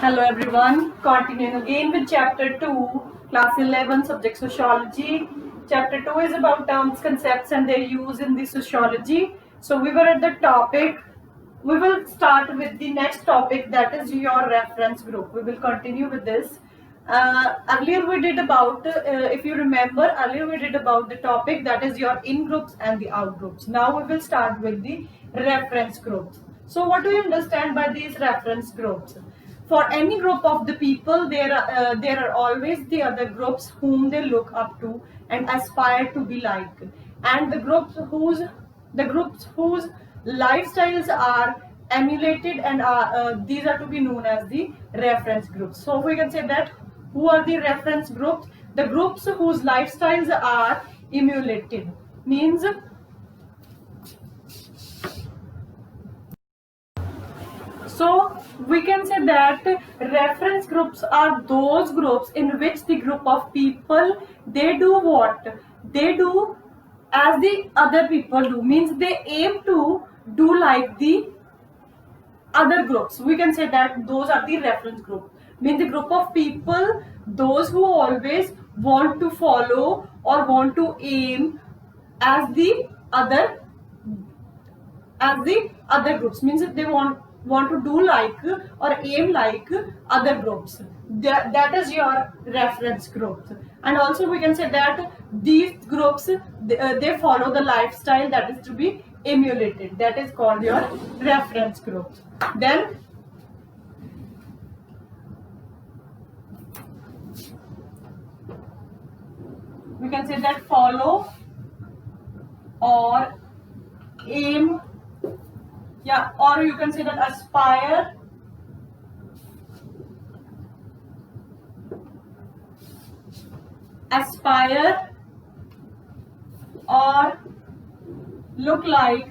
Hello everyone, continuing again with chapter 2, class 11, subject sociology. Chapter 2 is about terms, concepts and their use in the sociology. So we were at the topic, we will start with the next topic, that is your reference group. We will continue with this. Earlier we did about, if you remember, earlier we did about the topic that is your in groups and the out groups. Now we will start with the reference groups. So what do you understand by these reference groups? For any group of the people, there are always the other groups whom they look up to and aspire to be like, and the groups whose lifestyles are emulated, and these are to be known as the reference groups. So we can say that who are the reference groups? The groups whose lifestyles are emulated means. So we can say that reference groups are those groups in which the group of people, they do what? They do as the other people do, means they aim to do like the other groups. We can say that those are the reference group, means the group of people, those who always want to follow or want to aim as the other groups, means if they want to do like or aim like other groups, that is your reference group. And also we can say that these groups, they follow the lifestyle that is to be emulated, that is called your reference group. Then we can say that follow or aim, yeah, or you can say that aspire or look like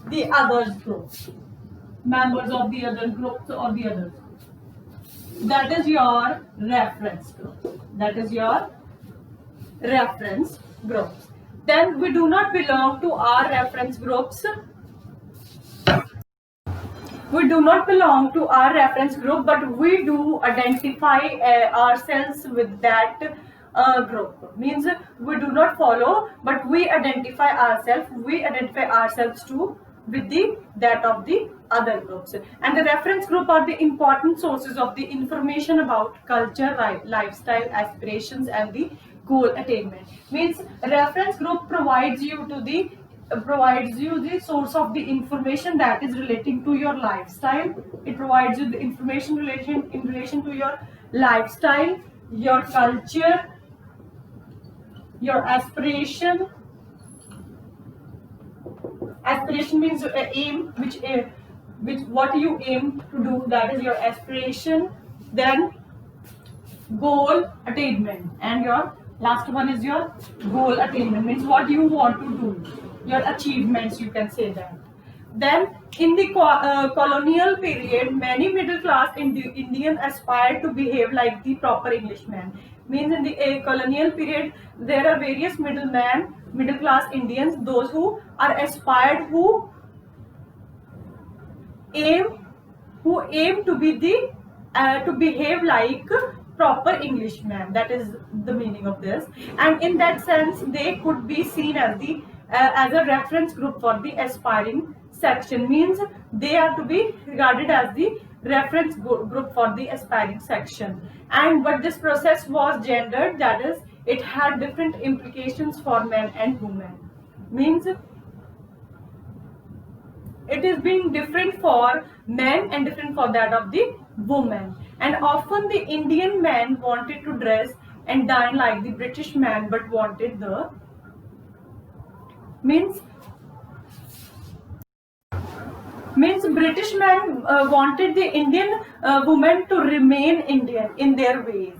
the other groups, members of the other groups or the others. That is your reference group. That is your reference groups. Then we do not belong to our reference groups. We do not belong to our reference group, but we do identify ourselves with that group. Means we do not follow, but we identify ourselves. We identify ourselves too with the that of the other groups. And the reference group are the important sources of the information about culture, lifestyle, aspirations, and the goal attainment. Means reference group provides you the source of the information that is relating to your lifestyle. It provides you the information in relation to your lifestyle, your culture, your aspiration. Aspiration means aim, which what you aim to do, that is your aspiration. Then goal attainment, and your last one is your goal attainment, means what you want to do, your achievements, you can say that. Then in the colonial period, many middle class Indian aspired to behave like the proper Englishman. Means in the colonial period, there are various middle class Indians, those who are aspired, aim aim to be the to behave like proper Englishman. That is the meaning of this, and in that sense they could be seen as the as a reference group for the aspiring section. Means they are to be regarded as the reference group for the aspiring section. And but this process was gendered, that is it had different implications for men and women. Means it is being different for men and different for that of the women. And often the Indian men wanted to dress and dine like the British man, but wanted the means British man wanted the Indian women to remain Indian in their ways.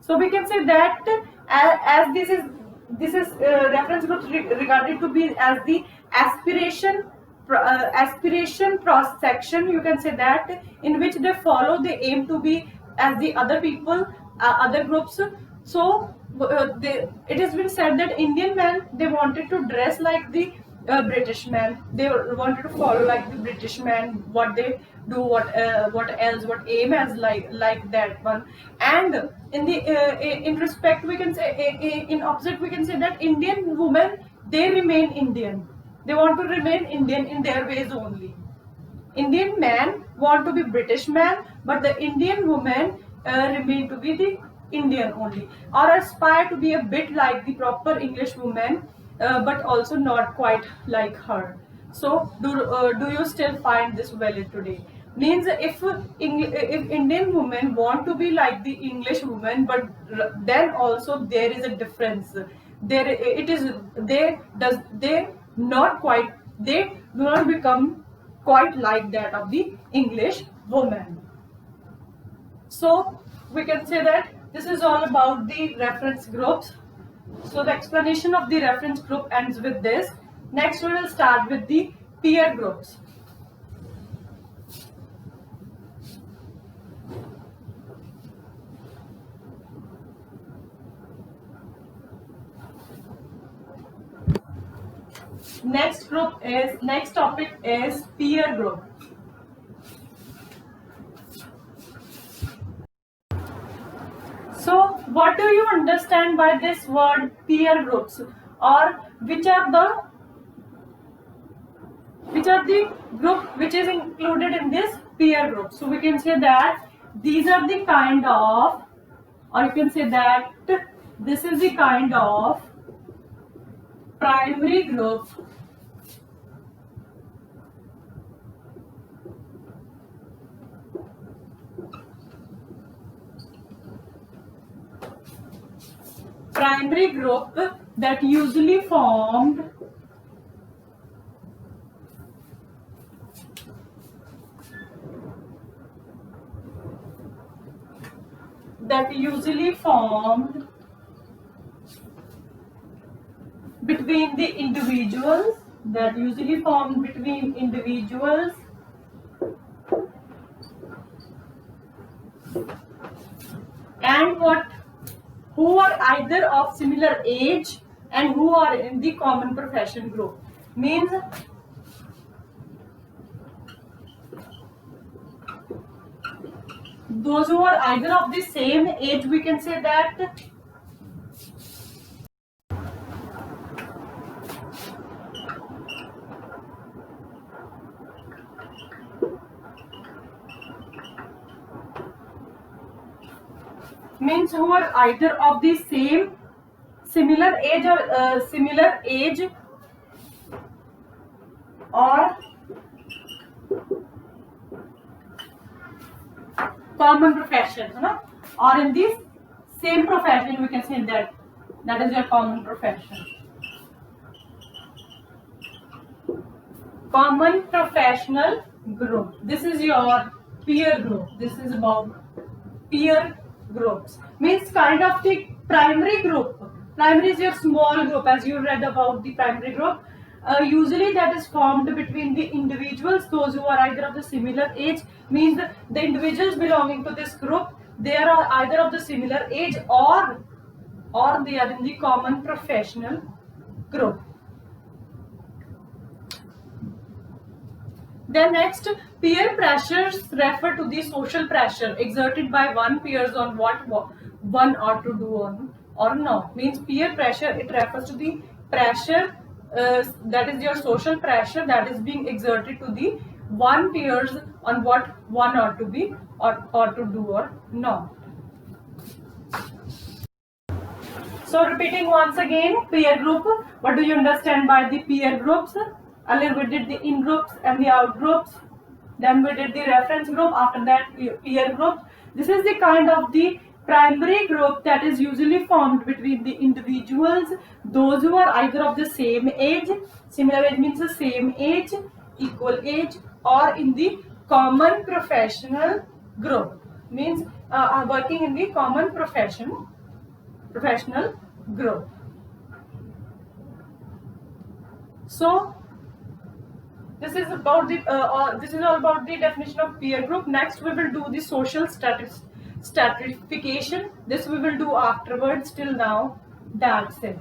So we can say that as this is reference group regarded to be as the aspiration cross section, you can say that, in which they follow, they aim to be as the other people, other groups. So it has been said that Indian men, they wanted to dress like the British man. They wanted to follow like the British man, what they do, what else, what aim as like that one. And in the in respect, we can say in opposite, we can say that Indian women, they remain Indian. They want to remain Indian in their ways only. Indian man want to be British man, but the Indian woman remain to be the Indian only, or aspire to be a bit like the proper English woman, but also not quite like her. So, do you still find this valid today? Means if Indian women want to be like the English woman, but then also there is a difference. There it is, they not quite, they do not become quite like that of the English woman. So we can say that this is all about the reference groups. So the explanation of the reference group ends with this. Next we will start with the peer groups. Next topic is peer group. So what do you understand by this word peer groups, or which are the group which is included in this peer group? So we can say that these are the kind of, or you can say that this is the kind of primary group that usually formed between the individuals, and who are either of similar age and who are in the common profession group. Means those who are either of the same age, we can say that means who are either of the similar age or common profession, or in this same profession, we can say that is your common profession. Common professional group. This is your peer group. This is about peer groups. Means kind of the primary group. Primary is your small group, as you read about the primary group. Usually that is formed between the individuals, those who are either of the similar age. Means the individuals belonging to this group, they are either of the similar age or they are in the common professional group. Then next, peer pressures refer to the social pressure exerted by one peers on what one ought to do on or not. Means peer pressure, it refers to the pressure that is your social pressure that is being exerted to the one peers on what one ought to be or to do or not. So repeating once again, peer group. What do you understand by the peer groups? Earlier we did the in groups and the out groups. Then we did the reference group. After that, peer group. This is the kind of the primary group that is usually formed between the individuals, those who are either of the same age. Similar age means the same age, equal age, or in the common professional group. Means working in the common professional group. So this is about the this is all about the definition of peer group. Next we will do the social stratification. This we will do afterwards. Till now, that's it.